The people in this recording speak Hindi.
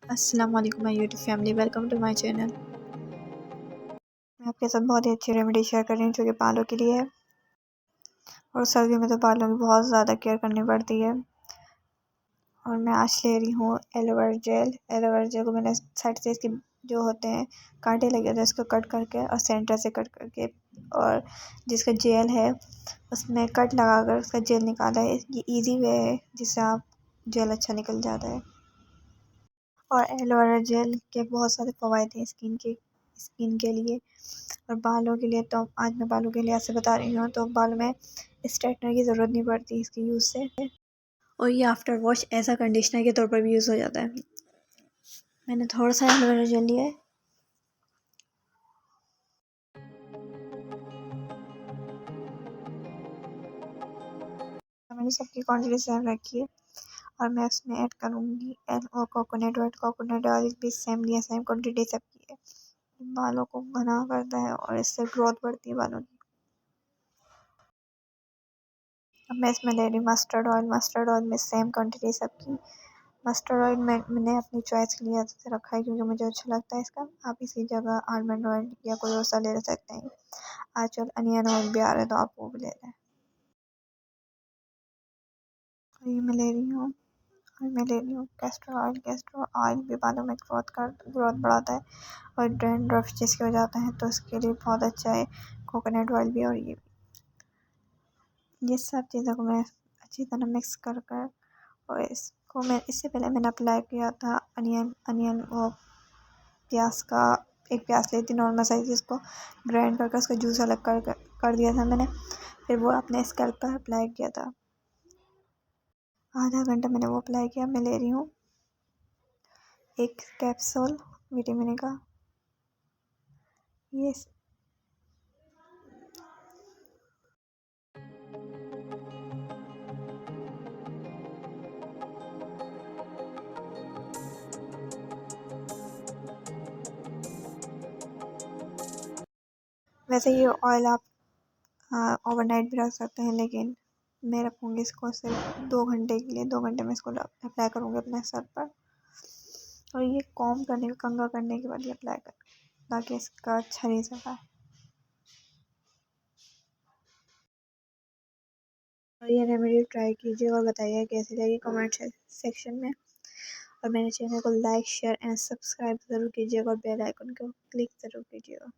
अस्सलाम वालेकुम my YouTube family, welcome to my channel. मैं आपके साथ बहुत ही अच्छी रेमेडी शेयर कर रही हूँ जो कि बालों के लिए है। और सर्दियों में तो बालों की बहुत ज़्यादा केयर करनी पड़ती है। और मैं आज ले रही हूँ एलोवेरा जेल। एलोवेरा जेल को मैंने साइड से इसके जो होते हैं कांटे लगे होते हैं उसको कट करके और सेंटर से कट करके और जिसका जेल है उसमें कट लगा कर उसका जेल निकाला है। ये ईजी वे है जिससे आप जेल अच्छा निकल जाता है। और एलोवेरा जेल के बहुत सारे फ़वाइद हैं स्किन के लिए और बालों के लिए। तो आज मैं बालों के लिए ऐसे बता रही हूँ। तो बालों में स्ट्रेटनर की ज़रूरत नहीं पड़ती इसके यूज़ से। और ये आफ्टर वॉश ऐसा कंडीशनर के तौर पर भी यूज़ हो जाता है। मैंने थोड़ा सा एलोवेरा जेल लिया है। मैंने सबकी क्वांटिटी सेम रखी है और मैं उसमें ऐड करूँगी कोकोनट ऑयल। कोकोनट ऑयल भी सेम लिया, सेम क्वांटिटी सबकी है। बालों को घना करता है और इससे ग्रोथ बढ़ती है बालों की। अब मैं इसमें ले रही हूँ मस्टर्ड ऑयल। मस्टर्ड ऑयल में सेम क्वांटिटी सबकी। मस्टर्ड ऑयल मैंने अपनी चॉइस के लिए से रखा है क्योंकि मुझे अच्छा लगता है इसका। आप इसी जगह आलमंड ऑयल या कोई और सा ले सकते हैं। आजकल अनियन ऑयल भी आ रहा है तो आप वो भी ले लें। और ये मैं ले रही हूँ और मैं ले रही हूँ कैस्टर ऑयल। कैस्टर ऑयल भी बालों में ग्रोथ बढ़ाता है और डैंड्रफ जिसकी हो जाता है तो उसके लिए बहुत अच्छा है। कोकोनट ऑयल भी और ये सब चीज़ों को मैं अच्छी तरह मिक्स कर कर और इसको मैं इससे पहले मैंने अप्लाई किया था अनियन वो प्याज का। एक प्याज ली थी नॉर्मल साइज़, जिसको ग्राइंड करके उसका जूस अलग कर दिया था मैंने। फिर वो अपने स्कैल्प पर अप्लाई किया था। आधा घंटा मैंने वो अप्लाई किया। मैं ले रही हूँ एक कैप्सूल विटामिन का। ये वैसे ये ऑयल आप ओवरनाइट भी रख सकते हैं, लेकिन मैं रखूँगी इसको सिर्फ 2 घंटे के लिए। 2 घंटे में इसको अप्लाई करूँगी अपने सर पर। और ये कॉम्ब करने का कंघा करने के बाद ये अप्लाई कर ताकि इसका अच्छा रिजल्ट आए। और ये रेमेडी ट्राई कीजिए और बताइए कैसी लगी कमेंट सेक्शन में। और मेरे चैनल को लाइक शेयर एंड सब्सक्राइब ज़रूर कीजिएगा और बेल आइकन को क्लिक ज़रूर कीजिएगा।